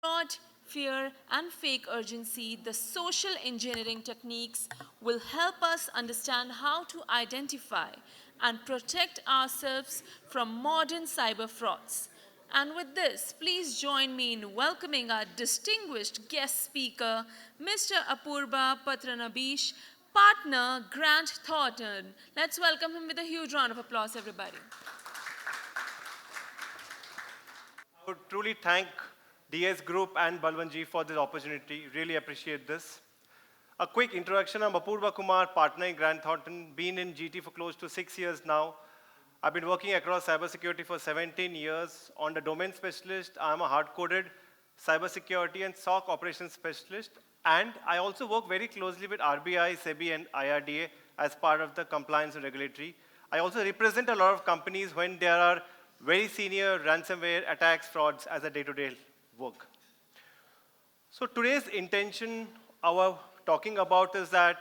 Fraud, fear, and fake urgency, the social engineering techniques will help us understand how to identify and protect ourselves from modern cyber frauds. And with this, please join me in welcoming our distinguished guest speaker, Mr. Apurba Patranabish, partner Grant Thornton. Let's welcome him with a huge round of applause, everybody. I would truly thank DS Group and Balwanji for this opportunity. Really appreciate this. A quick introduction. I'm Apurva Kumar, partner in Grant Thornton. Been in GT for close to 6 years now. I've been working across cybersecurity for 17 years. On the domain specialist, I'm a hard-coded cybersecurity and SOC operations specialist. And I also work very closely with RBI, SEBI, and IRDA as part of the compliance and regulatory. I also represent a lot of companies when there are very senior ransomware attacks, frauds as a day-to-day work. So today's intention, our talking about is that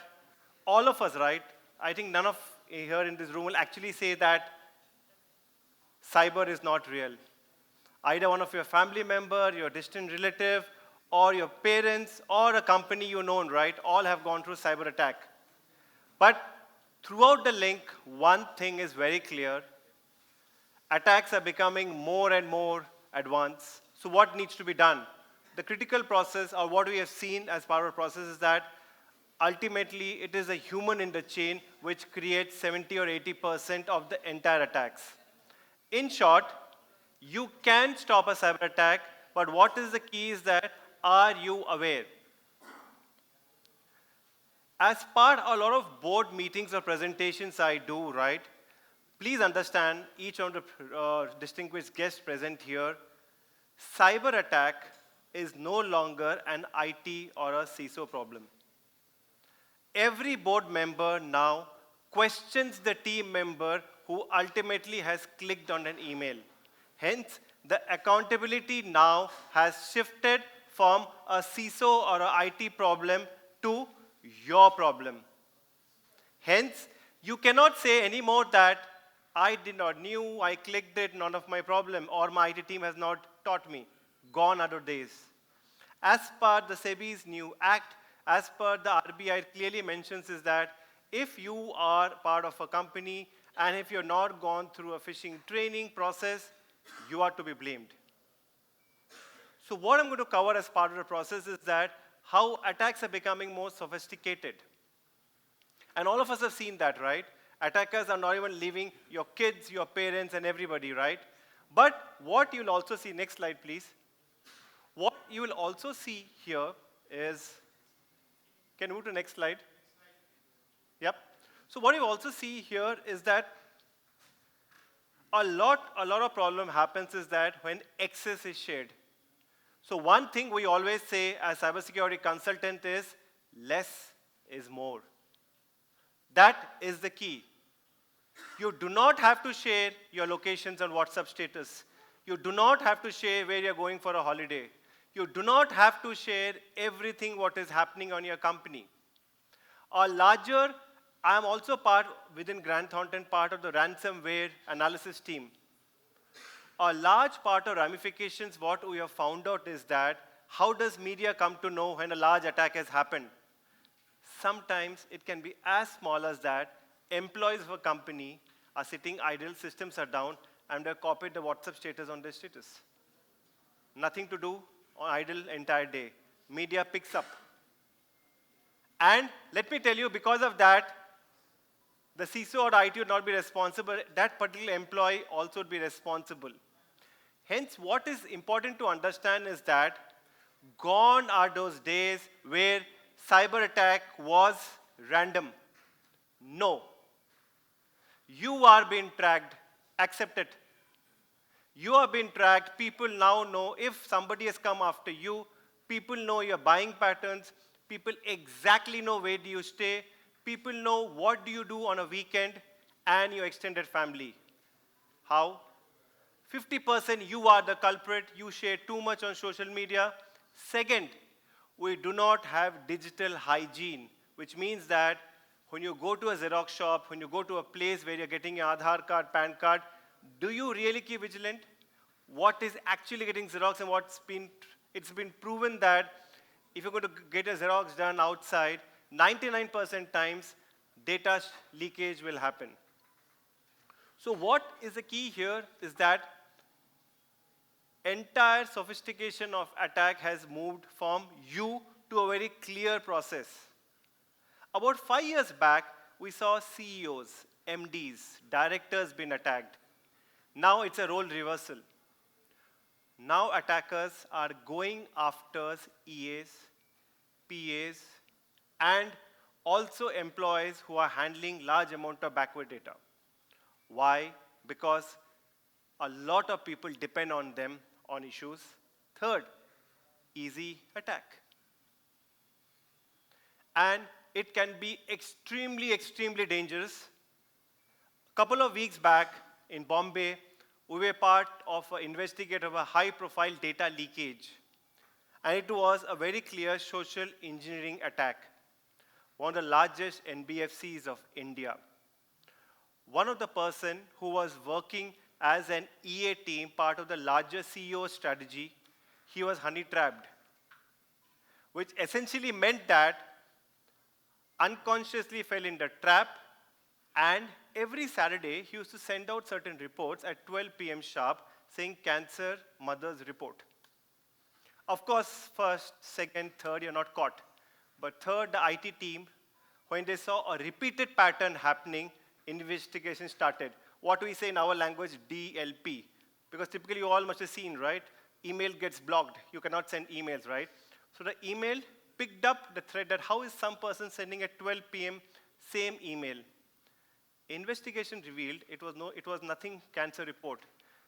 all of us, right? I think none of here in this room will actually say that cyber is not real. Either one of your family member, your distant relative, or your parents, or a company you know, right? All have gone through cyber attack. But throughout the link, one thing is very clear. Attacks are becoming more and more advanced. So what needs to be done? The critical process, or what we have seen as part of the process, is that ultimately it is a human in the chain which creates 70 or 80% of the entire attacks. In short, you can stop a cyber attack, but what is the key is that, are you aware? As part of a lot of board meetings or presentations I do, right? Please understand, each of the distinguished guests present here, cyber attack is no longer an IT or a CISO problem. Every board member now questions the team member who ultimately has clicked on an email. Hence, the accountability now has shifted from a CISO or an IT problem to your problem. Hence, you cannot say anymore that I did not knew, I clicked it, none of my problem, or my IT team has not taught me. Gone are the days. As per the SEBI's new act, as per the RBI, it clearly mentions is that if you are part of a company and if you're not gone through a phishing training process, you are to be blamed. So what I'm going to cover as part of the process is that how attacks are becoming more sophisticated. And all of us have seen that, right? Attackers are not even leaving your kids, your parents, and everybody, right? But what you'll also see, next slide, please. What you will also see here is, can you move to the next slide? Yep. So what you also see here is that a lot of problem happens is that when access is shared. So one thing we always say as cybersecurity consultant is, less is more. That is the key. You do not have to share your locations on WhatsApp status. You do not have to share where you're going for a holiday. You do not have to share everything what is happening on your company. A larger, I am also part within Grant Thornton, part of the ransomware analysis team. A large part of ramifications, what we have found out is that how does media come to know when a large attack has happened? Sometimes it can be as small as that employees of a company are sitting idle, systems are down, and they've copied the WhatsApp status on their status. Nothing to do, on idle entire day. Media picks up. And let me tell you, because of that, the CISO or IT would not be responsible. That particular employee also would be responsible. Hence, what is important to understand is that gone are those days where cyber attack was random. No. You are being tracked. Accept it. You are being tracked. People now know if somebody has come after you. People know your buying patterns. People exactly know where do you stay. People know what do you do on a weekend and your extended family. How? 50% you are the culprit. You share too much on social media. Second, we do not have digital hygiene, which means that when you go to a Xerox shop, when you go to a place where you're getting your Aadhaar card, PAN card, do you really keep vigilant? What is actually getting Xerox and what's been It's been proven that if you're going to get a Xerox done outside, 99% times data leakage will happen. So what is the key here is that entire sophistication of attack has moved from you to a very clear process. About 5 years back, we saw CEOs, MDs, directors being attacked. Now it's a role reversal. Now attackers are going after EAs, PAs, and also employees who are handling large amount of backward data. Why? Because a lot of people depend on them on issues. Third, easy attack. And it can be extremely, extremely dangerous. A couple of weeks back in Bombay, we were part of an investigation of a high-profile data leakage. And it was a very clear social engineering attack, one of the largest NBFCs of India. One of the person who was working as an EA team, part of the larger CEO strategy, he was honey-trapped, which essentially meant that unconsciously fell in the trap, and every Saturday he used to send out certain reports at 12 p.m. sharp saying cancer mother's report. Of course, first, second, third, you're not caught. But third, the IT team, when they saw a repeated pattern happening, investigation started. What we say in our language, DLP. Because typically you all must have seen, right? Email gets blocked. You cannot send emails, right? So the email picked up the thread that how is some person sending at 12 p.m. same email. Investigation revealed it was nothing cancer report.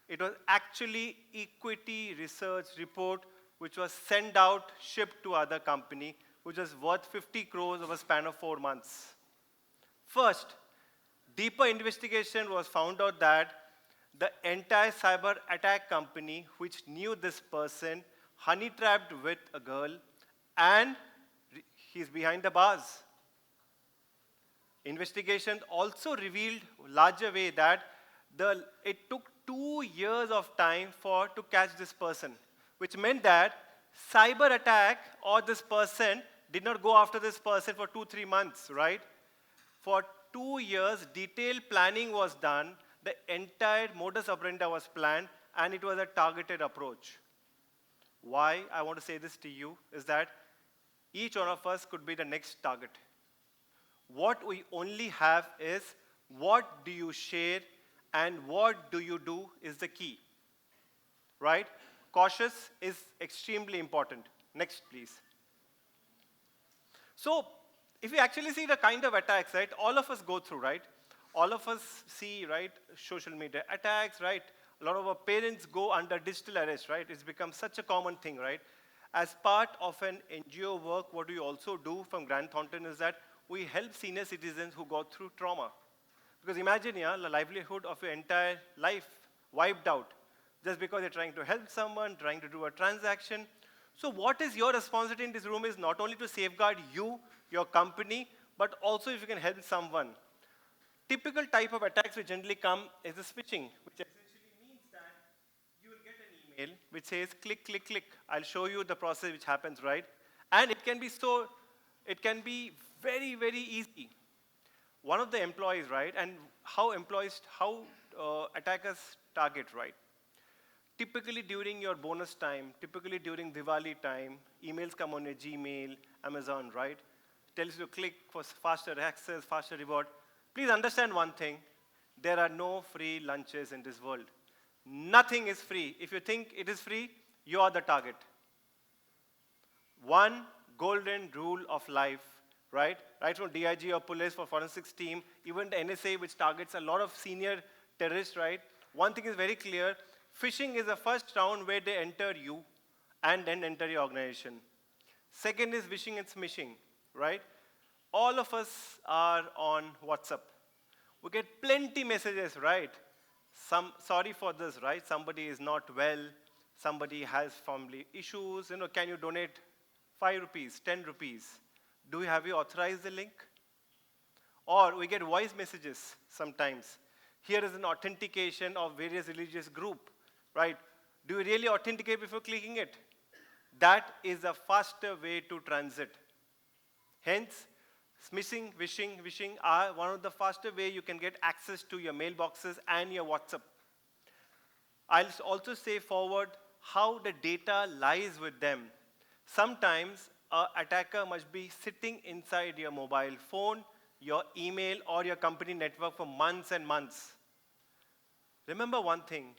It was actually equity research report which was sent out, shipped to other company, which was worth 50 crores over a span of 4 months. First, deeper investigation was found out that the entire cyber attack company, which knew this person, honey-trapped with a girl, and he's behind the bars. Investigation also revealed larger way that it took 2 years of time to catch this person, which meant that cyber attack or this person did not go after this person for 2-3 months, right? For 2 years, detailed planning was done, the entire modus operandi was planned, and it was a targeted approach. Why I want to say this to you is that each one of us could be the next target. What we only have is what do you share and what do you do is the key, right? Cautious is extremely important. Next, please. So, if you actually see the kind of attacks, right, all of us go through, right? All of us see, right, social media attacks, right? A lot of our parents go under digital arrest, right? It's become such a common thing, right? As part of an NGO work, what we also do from Grant Thornton is that we help senior citizens who go through trauma. Because imagine, yeah, the livelihood of your entire life wiped out just because you're trying to help someone, trying to do a transaction. So what is your responsibility in this room is not only to safeguard you, your company, but also if you can help someone. Typical type of attacks which generally come is the switching, which essentially means that you will get an email which says click, click, click. I'll show you the process which happens, right? And it can be very, very easy. One of the employees, right, and how attackers target, right? Typically during your bonus time, typically during Diwali time, emails come on your Gmail, Amazon, right? Tells you to click for faster access, faster reward. Please understand one thing. There are no free lunches in this world. Nothing is free. If you think it is free, you are the target. One golden rule of life, right? Right from DIG or police for forensics team, even the NSA, which targets a lot of senior terrorists, right? One thing is very clear. Phishing is the first round where they enter you and then enter your organization. Second is wishing and smishing, right? All of us are on WhatsApp. We get plenty messages, right? Sorry for this, right? Somebody is not well. Somebody has family issues. Can you donate 5 rupees, 10 rupees? Have you authorized the link? Or we get voice messages sometimes. Here is an authentication of various religious group, right? Do you really authenticate before clicking it? That is a faster way to transit. Hence, smishing, wishing are one of the faster way you can get access to your mailboxes and your WhatsApp. I'll also say forward how the data lies with them. Sometimes an attacker must be sitting inside your mobile phone, your email, or your company network for months and months. Remember one thing,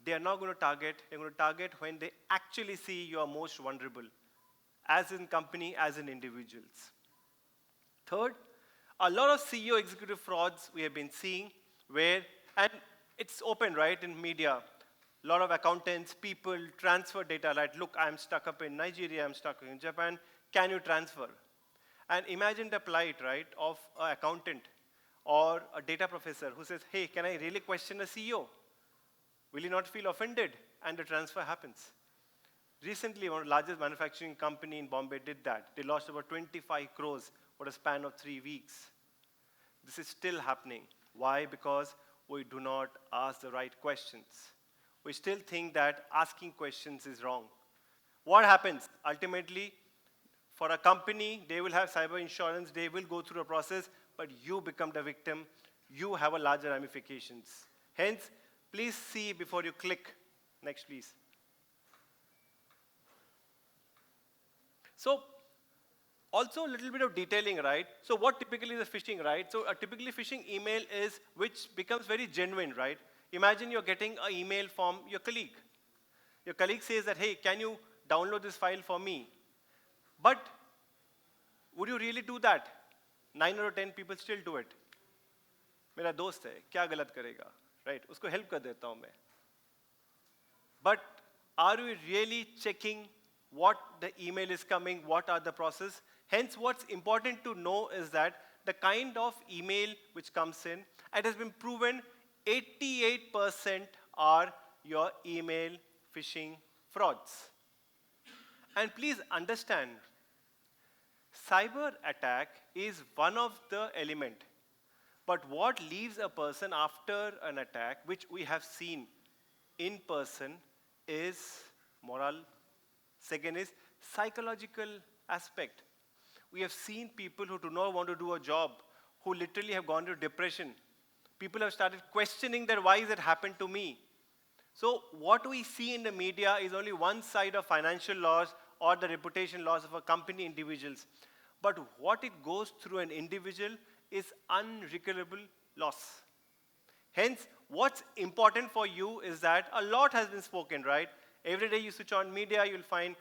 they are not going to target, they're going to target when they actually see you are most vulnerable, as in company, as in individuals. Third, a lot of CEO executive frauds we have been seeing where, and it's open, right, in media. A lot of accountants, people transfer data like, look, I'm stuck up in Nigeria, I'm stuck in Japan, can you transfer? And imagine the plight, right, of an accountant or a data professor who says, hey, can I really question a CEO? Will you not feel offended? And the transfer happens. Recently, one of the largest manufacturing company in Bombay did that. They lost about 25 crores for a span of 3 weeks. This is still happening. Why? Because we do not ask the right questions. We still think that asking questions is wrong. What happens? Ultimately, for a company, they will have cyber insurance, they will go through a process, but you become the victim, you have a larger ramifications. Hence, please see before you click. Next, please. So, also a little bit of detailing, right? So what typically is phishing, right? So a typically phishing email is which becomes very genuine, right? Imagine you're getting an email from your colleague. Your colleague says that, hey, can you download this file for me? But would you really do that? 9 out of 10 people still do it. मेरा दोस्त है, क्या गलत करेगा? Right? उसको help कर देता हूँ मैं. But are we really checking what the email is coming, what are the process? Hence, what's important to know is that the kind of email which comes in, it has been proven 88% are your email phishing frauds. And please understand, cyber attack is one of the element. But what leaves a person after an attack, which we have seen in person, is moral. Second is psychological aspect. We have seen people who do not want to do a job, who literally have gone into depression. People have started questioning that why is it happened to me? So what we see in the media is only one side of financial loss or the reputation loss of a company individuals. But what it goes through an individual is unrecoverable loss. Hence, what's important for you is that a lot has been spoken, right? Every day you switch on media, you'll find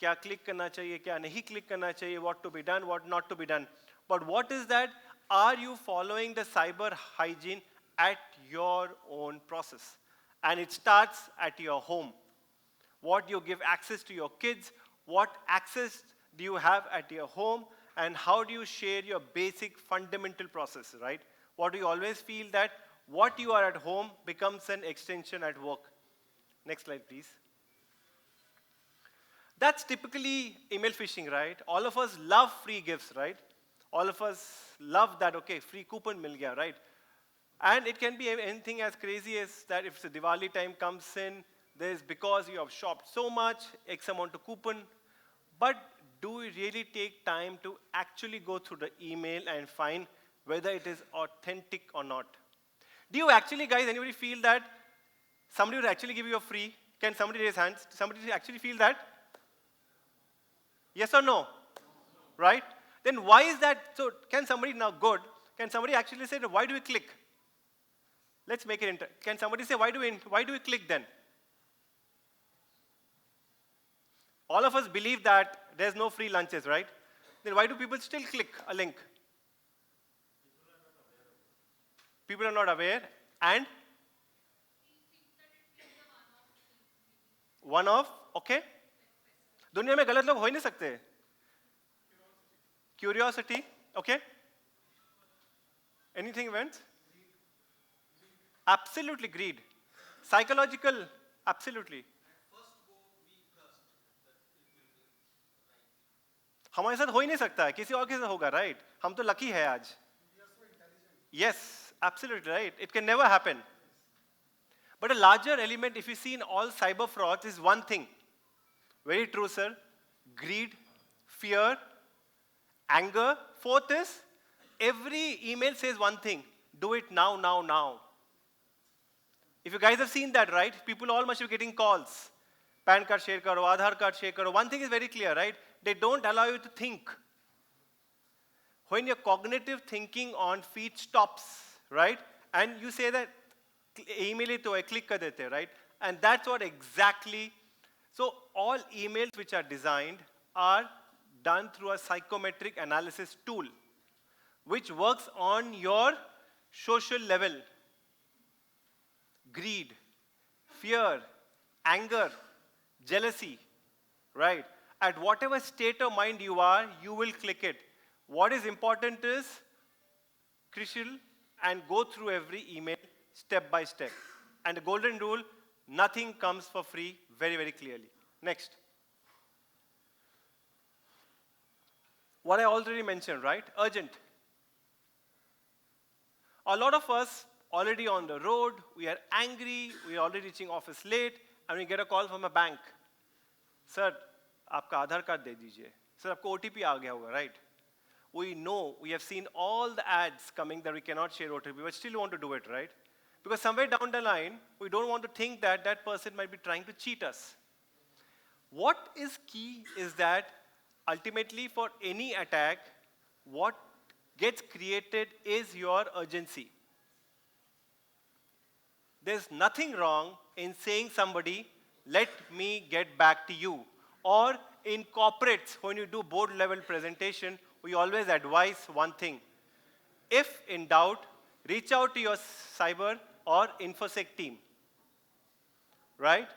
क्या click करना चाहिए, क्या नहीं click करना चाहिए, what to be done, what not to be done. But what is that? Are you following the cyber hygiene at your own process? And it starts at your home. What you give access to your kids, what access do you have at your home, and how do you share your basic fundamental process, right? What do you always feel that what you are at home becomes an extension at work. Next slide, please. That's typically email phishing, right? All of us love free gifts, right? All of us love that, okay, free coupon mil gaya, right? And it can be anything as crazy as that if the Diwali time comes in, there's because you have shopped so much, X amount of coupon. But do we really take time to actually go through the email and find whether it is authentic or not? Do you actually, guys, anybody feel that somebody would actually give you a free? Can somebody raise hands? Somebody actually feel that? Yes or no? Right? Then why is that? So can somebody now good? Can somebody actually say, why do we click? Let's make it can somebody say, why do we click then? All of us believe that there's no free lunches, right? Then why do people still click a link? People are not aware. And? One of, okay? दुनिया में गलत लोग हो ही नहीं सकते. Curiosity, okay? Anything went? Absolutely greed. Psychological, absolutely. हमारे साथ हो ही नहीं सकता है, किसी और के साथ होगा, right? हम तो lucky है आज. Yes, absolutely right. It can never happen. But a larger element, if you see in all cyber frauds, is one thing. Very true, sir. Greed, fear, anger. Fourth is, every email says one thing, do it now, now, now. If you guys have seen that, right? People all must be getting calls. PAN card share karo, Aadhaar card share karo. One thing is very clear, right? They don't allow you to think. When your cognitive thinking on feed stops, right? And you say that, email it to click kar dete, right? And that's what exactly, so all emails which are designed are done through a psychometric analysis tool, which works on your social level. Greed, fear, anger, jealousy, right? At whatever state of mind you are, you will click it. What is important is crucial and go through every email step by step. And the golden rule, nothing comes for free, very, very clearly. Next. What I already mentioned, right? Urgent. A lot of us already on the road, we are angry, we are already reaching office late, and we get a call from a bank. Sir, आपका आधार card दे दीजिए. Sir, आपको OTP आ गया होगा, right? We know, we have seen all the ads coming that we cannot share OTP, but still want to do it, right? Because somewhere down the line, we don't want to think that that person might be trying to cheat us. What is key is that ultimately for any attack, what gets created is your urgency. There's nothing wrong in saying somebody, let me get back to you. Or in corporates, when you do board level presentation, we always advise one thing. If in doubt, reach out to your cyber or infosec team, right?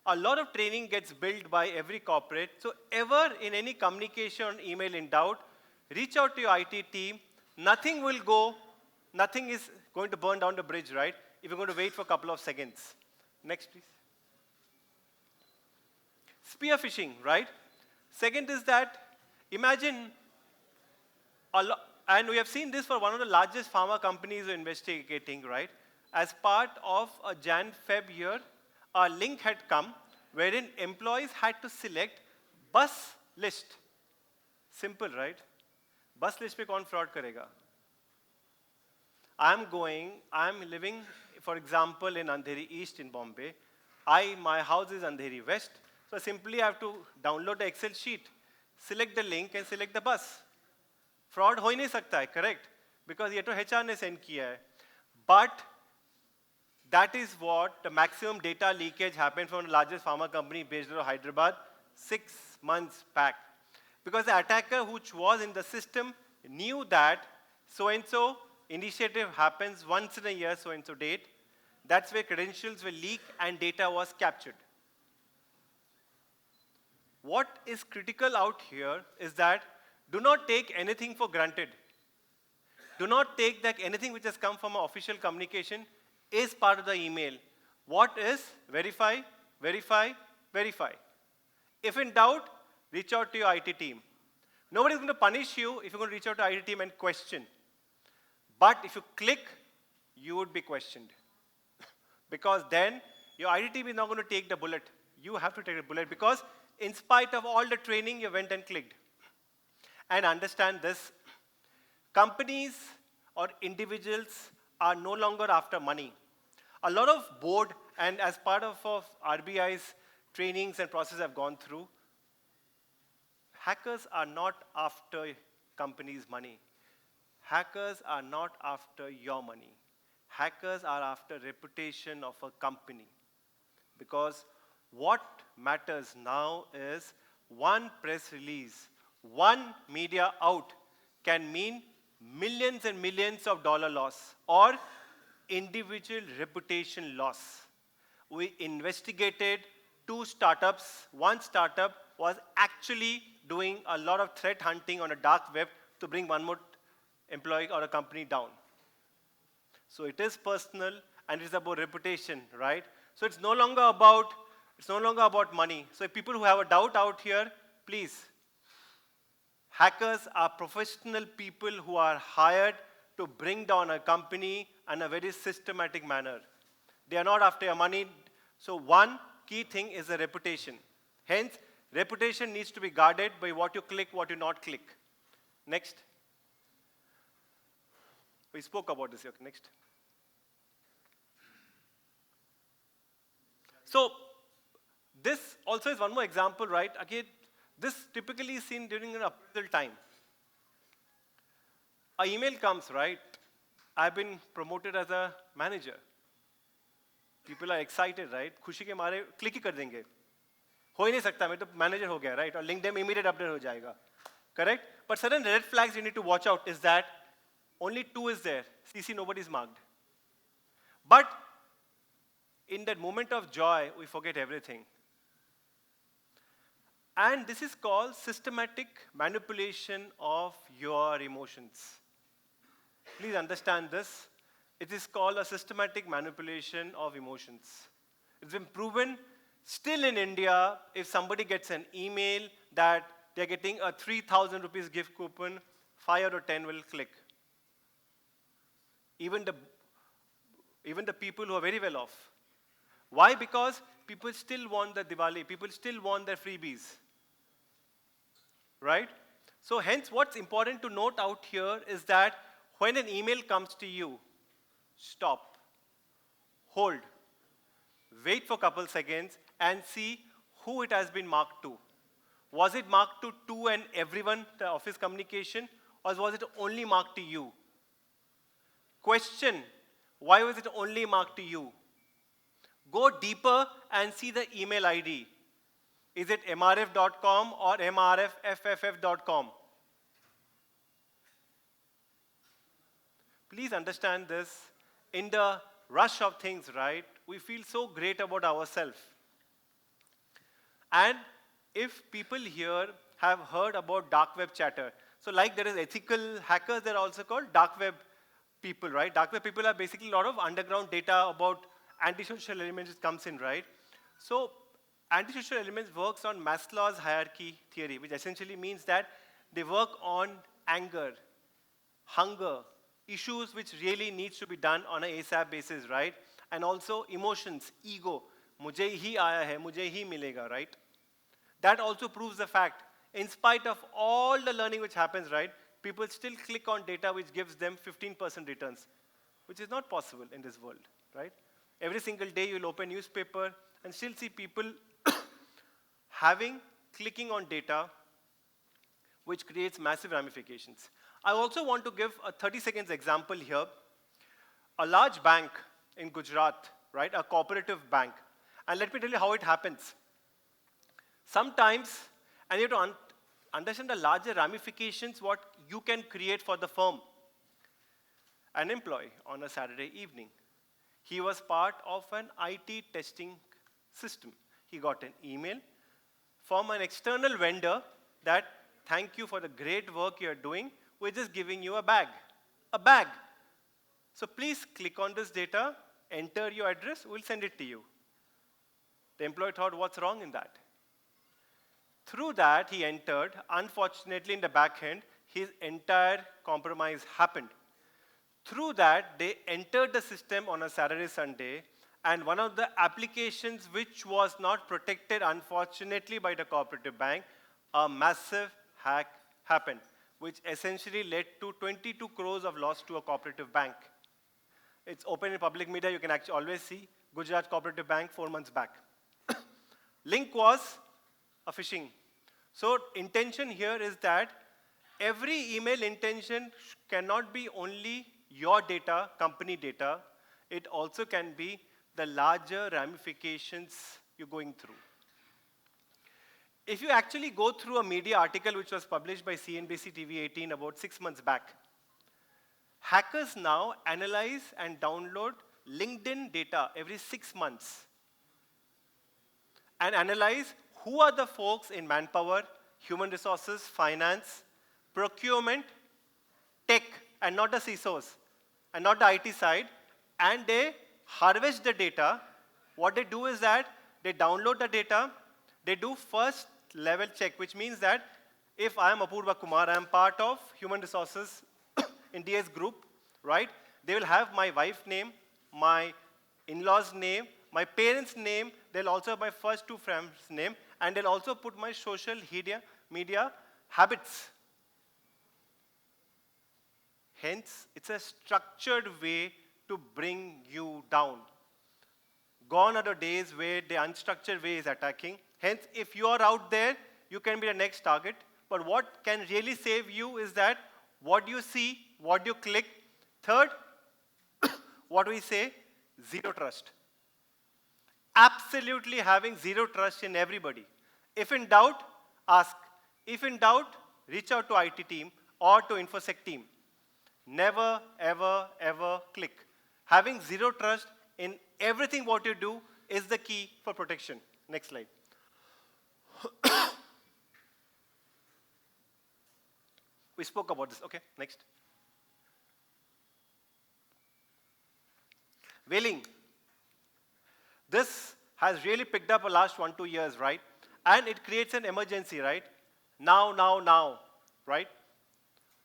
A lot of training gets built by every corporate. So ever in any communication or email in doubt, reach out to your IT team. Nothing will go, nothing is going to burn down the bridge, right? If you're going to wait for a couple of seconds. Next, please. Spear phishing, right? Second is that, imagine, and we have seen this for one of the largest pharma companies investigating, right? As part of a Jan-Feb year, a link had come wherein employees had to select bus list. Simple, right? Bus list pe kaun fraud karega? I'm living, for example, in Andheri East in Bombay. My house is Andheri West. So simply I have to download the Excel sheet, select the link and select the bus. Fraud ho hi nahi sakta hai, correct? Because ye to HR ne send kiya hai. But that is what the maximum data leakage happened from the largest pharma company based out of Hyderabad 6 months back. Because the attacker which was in the system knew that so-and-so initiative happens once in a year, so-and-so date. That's where credentials will leak and data was captured. What is critical out here is that do not take anything for granted. Do not take that anything which has come from an official communication is part of the email. What is verify, verify, verify. If in doubt, reach out to your IT team. Nobody's going to punish you if you're going to reach out to IT team and question. But if you click, you would be questioned. Because then your IT team is not going to take the bullet. You have to take the bullet because in spite of all the training, you went and clicked. And understand this, companies or individuals are no longer after money. A lot of board and as part of RBI's trainings and process I've gone through, hackers are not after companies' money. Hackers are not after your money. Hackers are after reputation of a company. Because what matters now is one press release, one media out can mean millions and millions of dollar loss or individual reputation loss. We investigated 2 startups. One startup was actually doing a lot of threat hunting on a dark web to bring one more employee or a company down. So it is personal and it's about reputation, right? So it's no longer about money. So if people who have a doubt out here, please, hackers are professional people who are hired to bring down a company in a very systematic manner. They are not after your money. So one key thing is the reputation. Hence, Reputation needs to be guarded by what you click, what you not click. Next. We spoke about this here. Next. So this also is one more example, right? Again, this typically is seen during an appraisal time. A email comes, right? I've been promoted as a manager. People are excited, right? खुशी के मारे click ही कर देंगे. हो ही नहीं सकता, मैं तो मैनेजर हो गया, right? और LinkedIn immediate update हो जाएगा. Correct? But certain red flags you need to watch out is that only 2 is there. CC nobody is marked. But in that moment of joy, we forget everything. And this is called systematic manipulation of your emotions. Please understand this. It is called a systematic manipulation of emotions. It's been proven still in India, if somebody gets an email that they're getting a 3,000 rupees gift coupon, 5 or 10 will click. Even the people who are very well off. Why? Because people still want the Diwali, people still want their freebies. Right? So hence what's important to note out here is that when an email comes to you, stop, hold, wait for a couple seconds and see who it has been marked to. Was it marked to two and everyone, the office communication, or was it only marked to you? Question, why was it only marked to you? Go deeper and see the email ID. Is it mrf.com or mrfff.com? Please understand this. In the rush of things, right, we feel so great about ourselves. And if people here have heard about dark web chatter, so like there is ethical hackers, they're also called dark web people, right? Dark web people are basically a lot of underground data about antisocial elements that comes in, right? So antisocial elements works on Maslow's hierarchy theory, which essentially means that they work on anger, hunger, issues which really needs to be done on an ASAP basis, right? And also emotions, ego, mujhe hi aaya hai, mujhe hi milega, right? That also proves the fact, in spite of all the learning which happens, right, people still click on data which gives them 15% returns, which is not possible in this world, right? Every single day you'll open newspaper and still see people clicking on data which creates massive ramifications. I also want to give a 30 seconds example here. A large bank in Gujarat, right, a cooperative bank. And let me tell you how it happens. Sometimes, and you have to understand the larger ramifications what you can create for the firm. An employee on a Saturday evening, he was part of an IT testing system. He got an email from an external vendor that, thank you for the great work you're doing, we're just giving you a bag. A bag. So please click on this data, enter your address, we'll send it to you. The employee thought, what's wrong in that? Through that, he entered. Unfortunately, in the back end, his entire compromise happened. Through that, they entered the system on a Saturday, Sunday, and one of the applications which was not protected, unfortunately, by the cooperative bank, a massive hack happened, which essentially led to 22 crores of loss to a cooperative bank. It's open in public media. You can actually always see Gujarat Cooperative Bank 4 months back. Link was a phishing. So intention here is that every email intention cannot be only your data, company data. It also can be the larger ramifications you're going through. If you actually go through a media article which was published by CNBC TV 18 about 6 months back, hackers now analyze and download LinkedIn data every 6 months and analyze who are the folks in manpower, human resources, finance, procurement, tech, and not the CISOs, and not the IT side, and they harvest the data. What they do is that they download the data, they do first level check, which means that if I am Apurva Kumar, I am part of human resources in DS group, right? They will have my wife's name, my in-laws' name, my parents' name, they'll also have my first 2 friends' name, and they'll also put my social media habits. Hence, it's a structured way to bring you down. Gone are the days where the unstructured way is attacking. Hence, if you are out there, you can be the next target. But what can really save you is that what you see, what you click. Third, what we say, zero trust. Absolutely having zero trust in everybody. If in doubt, ask. If in doubt, reach out to IT team or to InfoSec team. Never, ever, ever click. Having zero trust in everything what you do is the key for protection. Next slide. We spoke about this. Okay, next. Whaling. This has really picked up the last 1-2 years, right? And it creates an emergency, right? Now, right?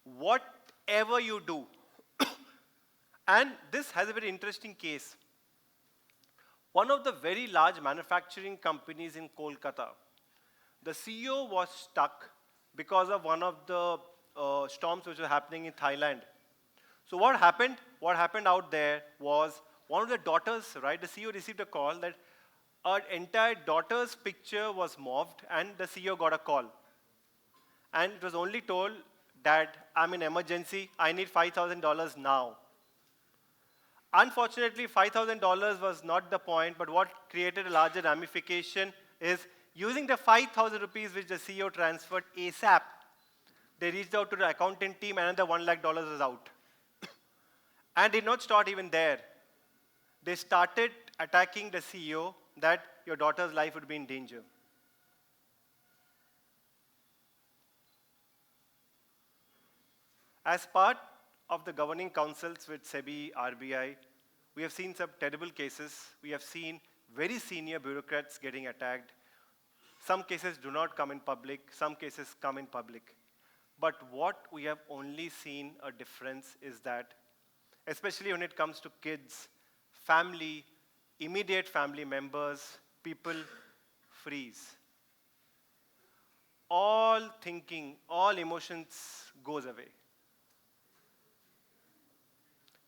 Whatever you do. And this has a very interesting case. One of the very large manufacturing companies in Kolkata, the CEO was stuck because of one of the storms which were happening in Thailand. So what happened? What happened out there was one of the daughters, right? The CEO received a call that our entire daughter's picture was morphed, and the CEO got a call. And it was only told that I'm in emergency, I need $5,000 now. Unfortunately, $5,000 was not the point, but what created a larger ramification is using the 5,000 rupees which the CEO transferred ASAP, they reached out to the accountant team and another $1 lakh was out. And did not start even there. They started attacking the CEO that your daughter's life would be in danger. As part of the governing councils with SEBI, RBI, we have seen some terrible cases. We have seen very senior bureaucrats getting attacked. Some cases do not come in public, some cases come in public. But what we have only seen a difference is that, especially when it comes to kids, family, immediate family members, people freeze. All thinking, all emotions goes away.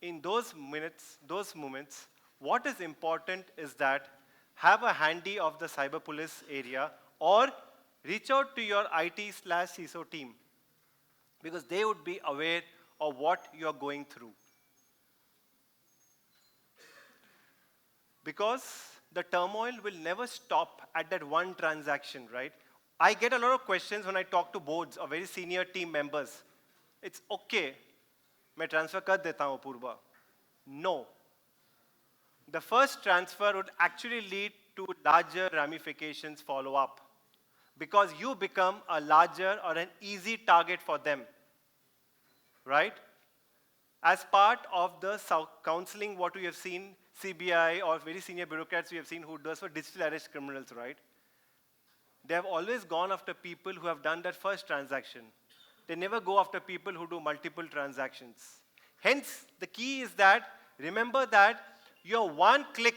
In those moments, what is important is that have a handy of the cyber police area or reach out to your IT/CISO team because they would be aware of what you are going through. Because the turmoil will never stop at that one transaction, right? I get a lot of questions when I talk to boards or very senior team members. It's okay. मैं transfer कर देता हूँ पूर्वा. No. The first transfer would actually lead to larger ramifications follow up because you become a larger or an easy target for them, right? As part of the counseling, what we have seen, CBI or very senior bureaucrats we have seen who does for digital arrest criminals, right? They have always gone after people who have done that first transaction. They never go after people who do multiple transactions. Hence, the key is that, remember that your one click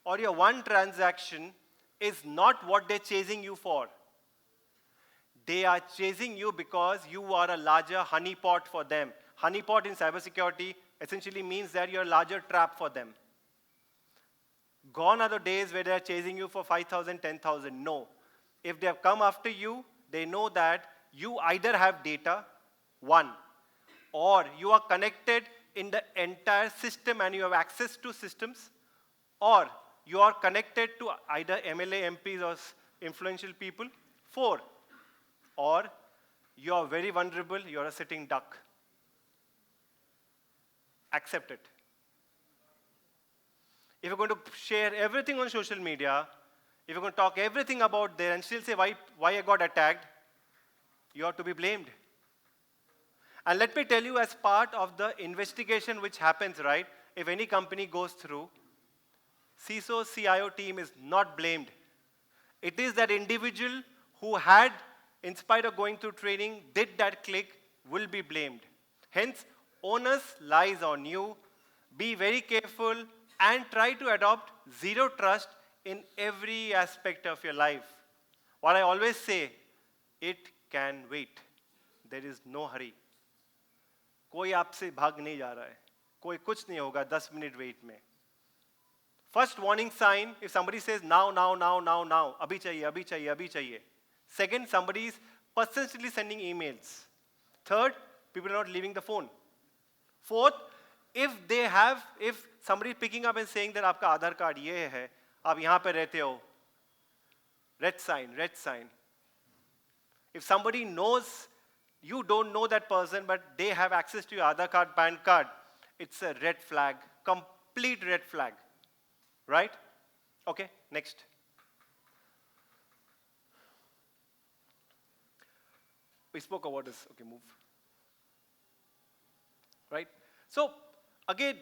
or your one transaction is not what they're chasing you for. They are chasing you because you are a larger honeypot for them. Honeypot in cybersecurity essentially means that you're a larger trap for them. Gone are the days where they're chasing you for 5,000, 10,000. No. If they have come after you, they know that you either have data, one, or you are connected in the entire system and you have access to systems, or you are connected to either MLA, MPs, or influential people, four, or you are very vulnerable, you are a sitting duck. Accept it. If you're going to share everything on social media, if you're going to talk everything about there and still say why I got attacked, you are to be blamed. And let me tell you, as part of the investigation which happens, right, if any company goes through, CISO, CIO team is not blamed. It is that individual who had, in spite of going through training, did that click, will be blamed. Hence, onus lies on you. Be very careful and try to adopt zero trust in every aspect of your life. What I always say, it can wait. There is no hurry. कोई आपसे भाग नहीं जा रहा है. कोई कुछ नहीं होगा 10 मिनट वेट में. First warning sign, if somebody says now, now, now, now, now, abhi chahiye, abhi chahiye, abhi chahiye. Second, somebody is persistently sending emails. Third, people are not leaving the phone. Fourth, if somebody is picking up and saying that आपका आधार card ये है, आप यहाँ पे रहते हो, red sign, red sign. If somebody knows, you don't know that person, but they have access to your Aadhaar card, PAN card, it's a red flag, complete red flag. Right? Okay, next. We spoke about this. Okay, move. Right? So, again,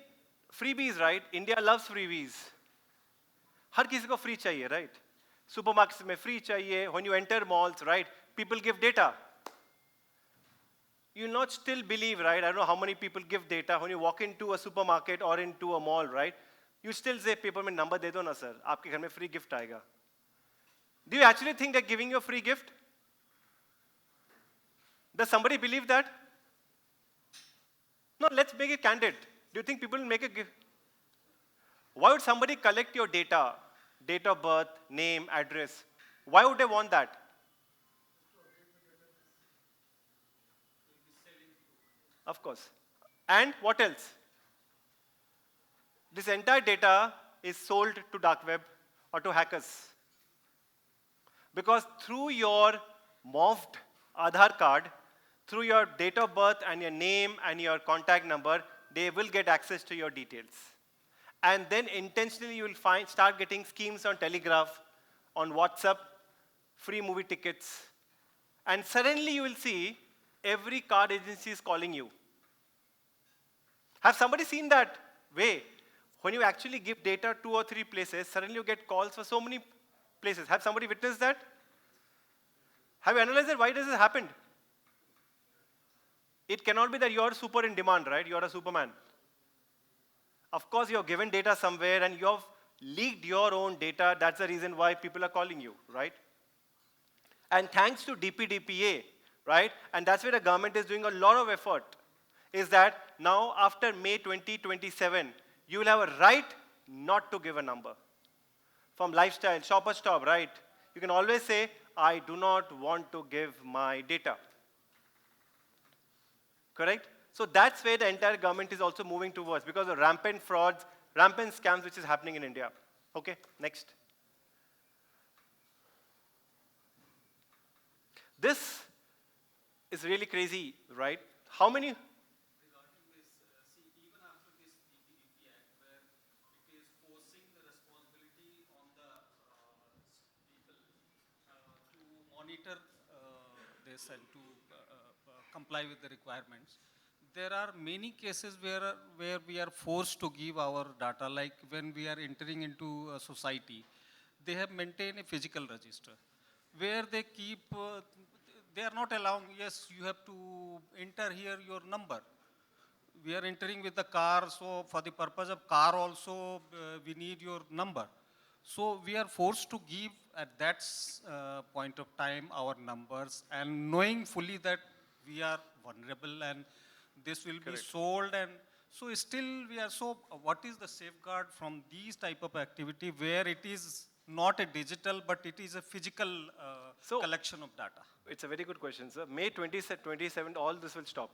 freebies, right? India loves freebies. हर किसी को free चाहिए, right? Supermarkets में free चाहिए. When you enter malls, right? People give data. You'll not still believe, right? I don't know how many people give data. When you walk into a supermarket or into a mall, right? You still say, paper में number दे दो ना sir, आपके घर में free gift आएगा. Do you actually think they're giving you a free gift? Does somebody believe that? No, let's make it candid. Do you think people will make a gift? Why would somebody collect your data? Date of birth, name, address. Why would they want that? Of course. And what else? This entire data is sold to dark web or to hackers. Because through your morphed Aadhaar card, through your date of birth and your name and your contact number, they will get access to your details. And then intentionally you will start getting schemes on Telegraph, on WhatsApp, free movie tickets. And suddenly you will see every card agency is calling you. Have somebody seen that way? When you actually give data 2 or 3 places, suddenly you get calls for so many places. Have somebody witnessed that? Have you analyzed it? Why does this happen? It cannot be that you're super in demand, right? You're a superman. Of course, you're given data somewhere and you've leaked your own data. That's the reason why people are calling you, right? And thanks to DPDPA, right? And that's where the government is doing a lot of effort, is that now after May 2027, you will have a right not to give a number. From lifestyle, shopper stop, right? You can always say, I do not want to give my data. Correct? So that's where the entire government is also moving towards, because of rampant frauds, rampant scams which is happening in India. Okay, next. This is really crazy, right? How many? Monitor this and to comply with the requirements. There are many cases where we are forced to give our data, like when we are entering into a society, they have maintained a physical register where they keep, they are not allowing, yes, you have to enter here your number. We are entering with the car, so for the purpose of car also, we need your number. So we are forced to give at that point of time our numbers, and knowing fully that we are vulnerable and this will be sold, and so still we are, so what is the safeguard from these type of activity where it is not a digital but it is a physical collection of data? It's a very good question, sir. May 27th, all this will stop.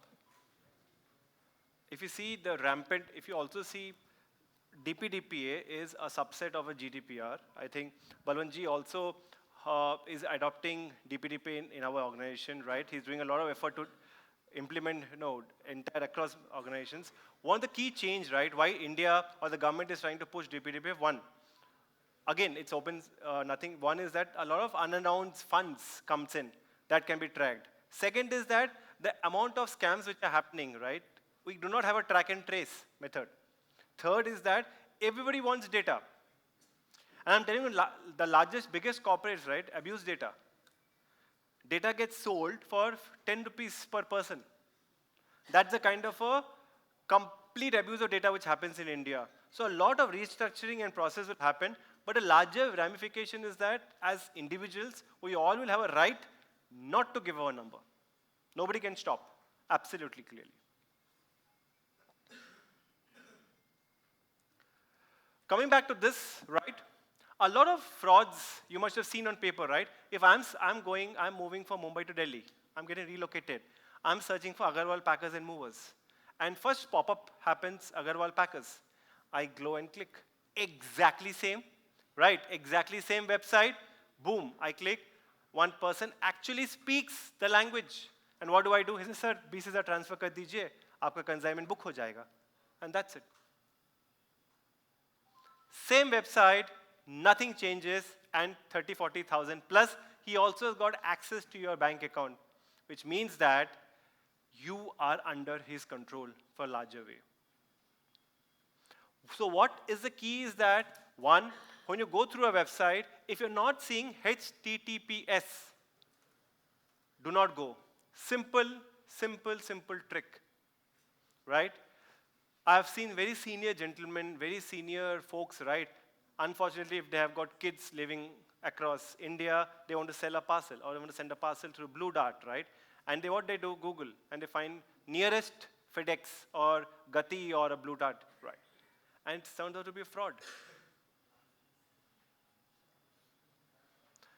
If you see the rampant, if you also see DPDPA is a subset of a GDPR. I think Balwanji also is adopting DPDPA in our organization, right? He's doing a lot of effort to implement, entire across organizations. One of the key change, right, why India or the government is trying to push DPDPA, one, again, it's open, nothing. One is that a lot of unannounced funds comes in that can be tracked. Second is that the amount of scams which are happening, right, we do not have a track and trace method. Third is that everybody wants data. And I'm telling you, the largest, biggest corporates, right, abuse data. Data gets sold for 10 rupees per person. That's the kind of a complete abuse of data which happens in India. So a lot of restructuring and process will happen. But a larger ramification is that as individuals, we all will have a right not to give our number. Nobody can stop, absolutely clearly. Coming back to this, right? A lot of frauds you must have seen on paper, right? If I'm moving from Mumbai to Delhi, I'm getting relocated. I'm searching for Agarwal Packers and Movers. And first pop-up happens, Agarwal Packers. I go and click. Exactly same, right? Exactly same website. Boom, I click. One person actually speaks the language. And what do? He says, sir, 20,000 transfer kar dijiye, aapka consignment book ho jayega. And that's it. Same website, nothing changes, and 30, 40,000 plus, he also has got access to your bank account, which means that you are under his control for a larger way. So what is the key is that, one, when you go through a website, if you're not seeing HTTPS, do not go. Simple, simple, simple trick, right? I've seen very senior gentlemen, very senior folks, right? Unfortunately, if they have got kids living across India, they want to sell a parcel or they want to send a parcel through Blue Dart, right? And what they do, Google, and they find nearest FedEx or Gati or a Blue Dart, right? And it turns out to be a fraud.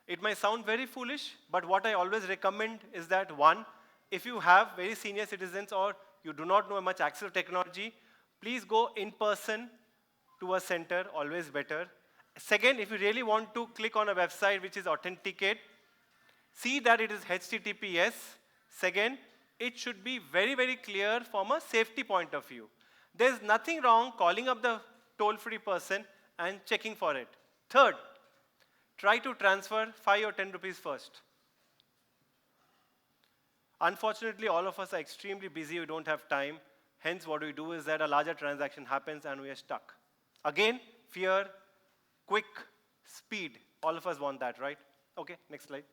It might sound very foolish, but what I always recommend is that, one, if you have very senior citizens or you do not know much access to technology, please go in person to a center, always better. Second, if you really want to click on a website which is authenticate, see that it is HTTPS. Second, it should be very, very clear from a safety point of view. There's nothing wrong calling up the toll-free person and checking for it. Third, try to transfer 5 or 10 rupees first. Unfortunately, all of us are extremely busy, we don't have time. Hence, what we do is that a larger transaction happens and we are stuck. Again, fear, quick, speed. All of us want that, right? Okay, next slide.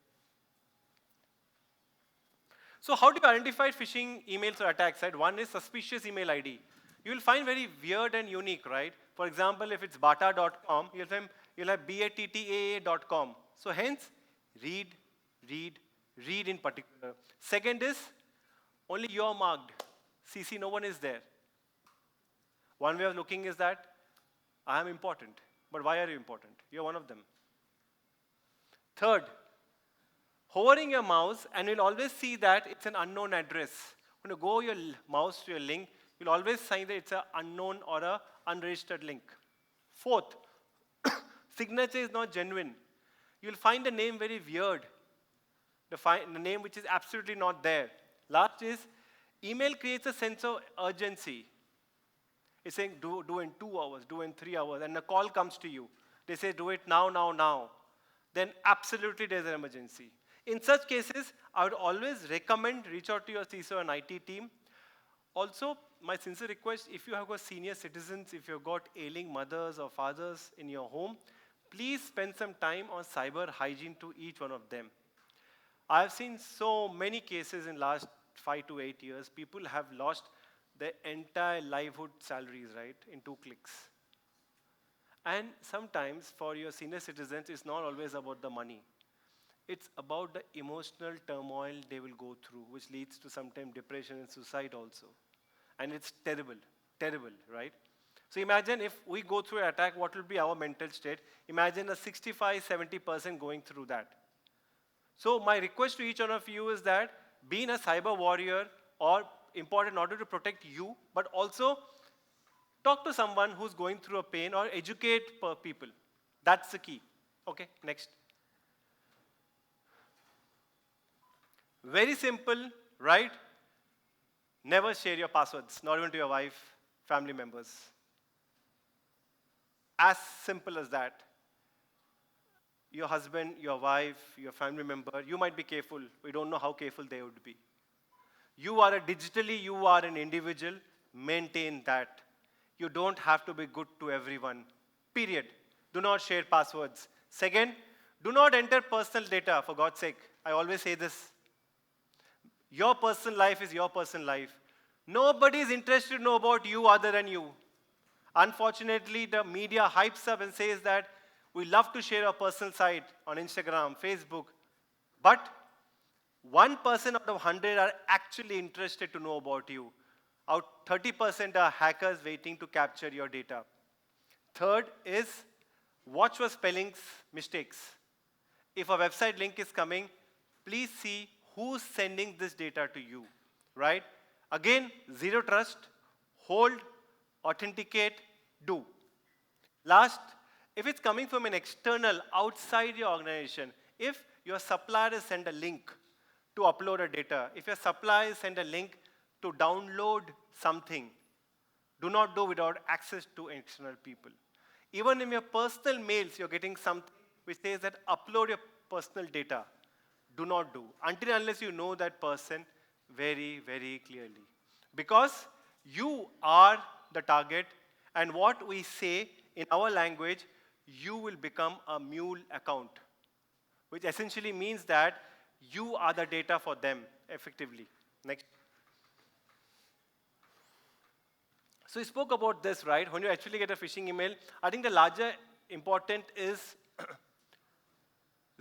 So how do you identify phishing emails or attacks, right? One is suspicious email ID. You will find very weird and unique, right? For example, if it's bata.com, you'll have battaa.com. So hence, read in particular. Second is, only you're marked. CC, no one is there. One way of looking is that, I am important. But why are you important? You're one of them. Third, hovering your mouse and you'll always see that it's an unknown address. When you go your mouse to your link, you'll always find that it's an unknown or an unregistered link. Fourth, signature is not genuine. You'll find the name very weird. The name which is absolutely not there. Last is, email creates a sense of urgency. It's saying do in 2 hours, do in 3 hours, and a call comes to you. They say do it now, now, now. Then absolutely there's an emergency. In such cases, I would always recommend reach out to your CISO and IT team. Also, my sincere request, if you have got senior citizens, if you've got ailing mothers or fathers in your home, please spend some time on cyber hygiene to each one of them. I've seen so many cases in last 5 to 8 years, people have lost their entire livelihood salaries, right, in 2 clicks. And sometimes for your senior citizens, it's not always about the money. It's about the emotional turmoil they will go through, which leads to sometimes depression and suicide also. And it's terrible, terrible, right? So imagine if we go through an attack, what will be our mental state? Imagine a 65, 70% going through that. So my request to each one of you is that being a cyber warrior or important not only to protect you, but also talk to someone who's going through a pain or educate people. That's the key. Okay, next. Very simple, right? Never share your passwords, not even to your wife, family members. As simple as that. Your husband, your wife, your family member, you might be careful. We don't know how careful they would be. You are an individual, maintain that. You don't have to be good to everyone, period. Do not share passwords. Second, do not enter personal data, for God's sake. I always say this. Your personal life is your personal life. Nobody is interested to know about you other than you. Unfortunately, the media hypes up and says that We love to share our personal site on Instagram, Facebook, but 1% out of 100 are actually interested to know about you. Out 30% are hackers waiting to capture your data. Third is watch for spellings mistakes. If a website link is coming, please see who's sending this data to you, right? Again, zero trust, hold, authenticate, do. Last, if it's coming from an external outside your organization, if your supplier is send a link to upload a data, if your supplier send a link to download something, do not do without access to external people. Even in your personal mails, you're getting something which says that upload your personal data. Do not do until unless you know that person very, very clearly. Because you are the target, and what we say in our language, you will become a mule account, which essentially means that you are the data for them effectively. Next. So we spoke about this, right? When you actually get a phishing email, I think the larger important is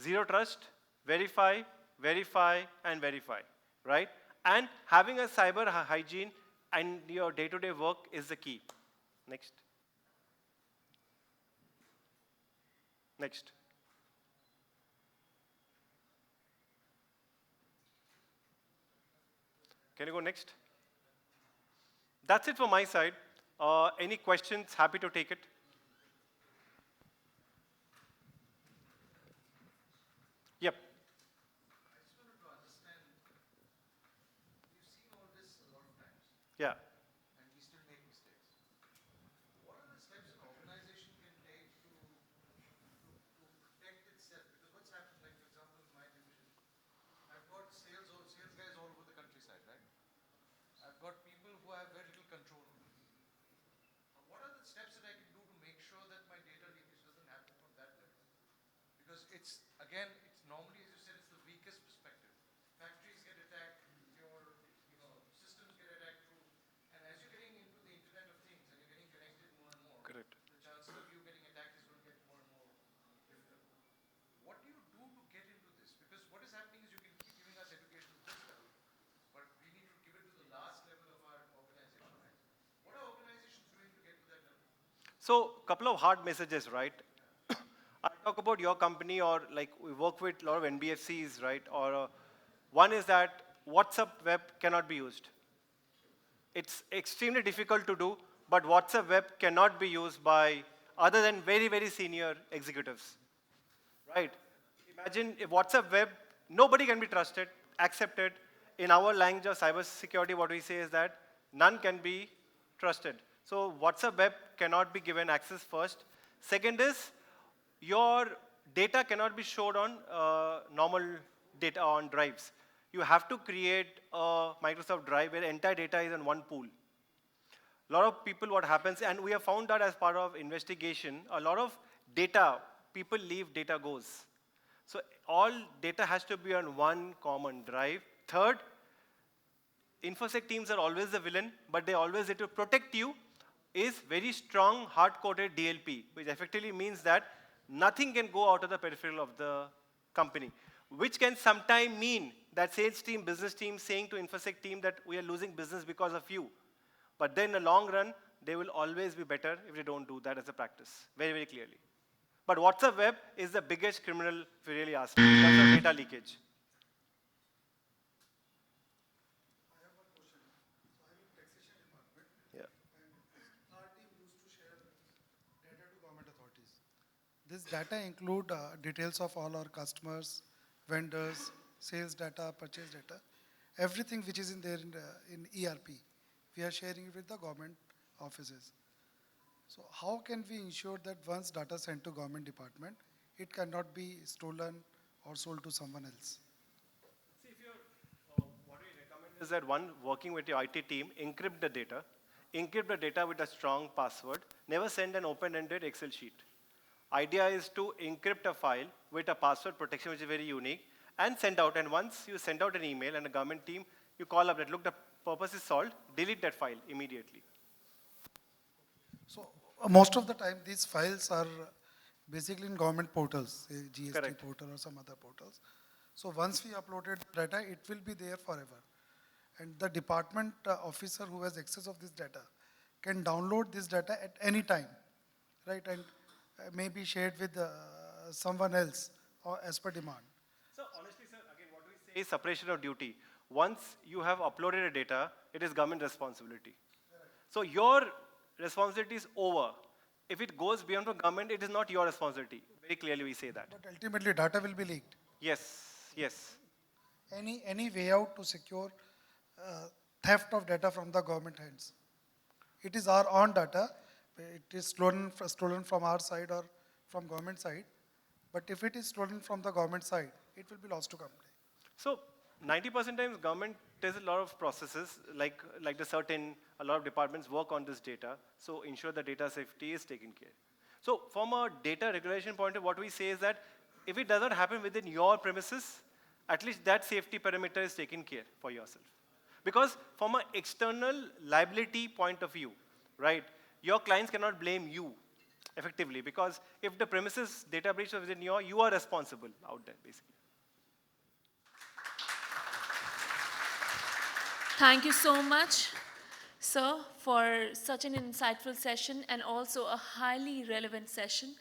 zero trust, verify, verify, and verify, right? And having a cyber hygiene and your day-to-day work is the key. Next. Next. Can you go next? That's it from my side. Any questions? Happy to take it. Yep. Yeah. Correct. So, couple of hard messages, right? I talk about your company, or like we work with a lot of NBFCs, right? Or one is that WhatsApp web cannot be used. It's extremely difficult to do, but WhatsApp web cannot be used by other than very, very senior executives, right? Imagine if WhatsApp web, nobody can be trusted, accepted. In our language of cybersecurity, what we say is that none can be trusted. So WhatsApp web cannot be given access first. Second is your data cannot be stored on normal data on drives. You have to create a Microsoft Drive where entire data is in one pool. A lot of people, what happens, and we have found out as part of investigation, a lot of data, people leave, data goes. So all data has to be on one common drive. Third, InfoSec teams are always the villain, but they always need to protect you, is very strong, hard-coded DLP, which effectively means that nothing can go out of the peripheral of the company, which can sometimes mean that sales team, business team saying to InfoSec team that we are losing business because of you. But then in the long run, they will always be better if they don't do that as a practice, very, very clearly. But WhatsApp web is the biggest criminal, if you really ask me, in terms of data leakage. Yeah. Our team used to share data to government authorities. This data include details of all our customers, vendors, sales data, purchase data, everything which is in there in ERP. We are sharing it with the government offices. So how can we ensure that once data sent to government department, it cannot be stolen or sold to someone else? See, if you're, what we recommend is that one, working with your IT team, encrypt the data with a strong password, never send an open-ended Excel sheet. Idea is to encrypt a file with a password protection which is very unique and send out. And once you send out an email and a government team, you call up that, look, the purpose is solved, delete that file immediately. So most of the time these files are basically in government portals, say GST Correct. portal or some other portals. So once we uploaded data, it will be there forever. And the department officer who has access of this data can download this data at any time, right? And may be shared with someone else or as per demand. So honestly, sir, again, what we say is separation of duty. Once you have uploaded a data, it is government responsibility. So your responsibility is over. If it goes beyond the government, it is not your responsibility. Very clearly, we say that. But ultimately, data will be leaked. Yes, yes. Any way out to secure theft of data from the government hands? It is our own data. It is stolen from our side or from government side. But if it is stolen from the government side, it will be lost to company. So 90% times government does a lot of processes, like the certain, a lot of departments work on this data, so ensure the data safety is taken care. So from a data regulation point of view, what we say is that if it does not happen within your premises, at least that safety parameter is taken care for yourself. Because from an external liability point of view, right, your clients cannot blame you effectively because if the premises data breach is within you are responsible out there basically. Thank you so much, sir, for such an insightful session and also a highly relevant session.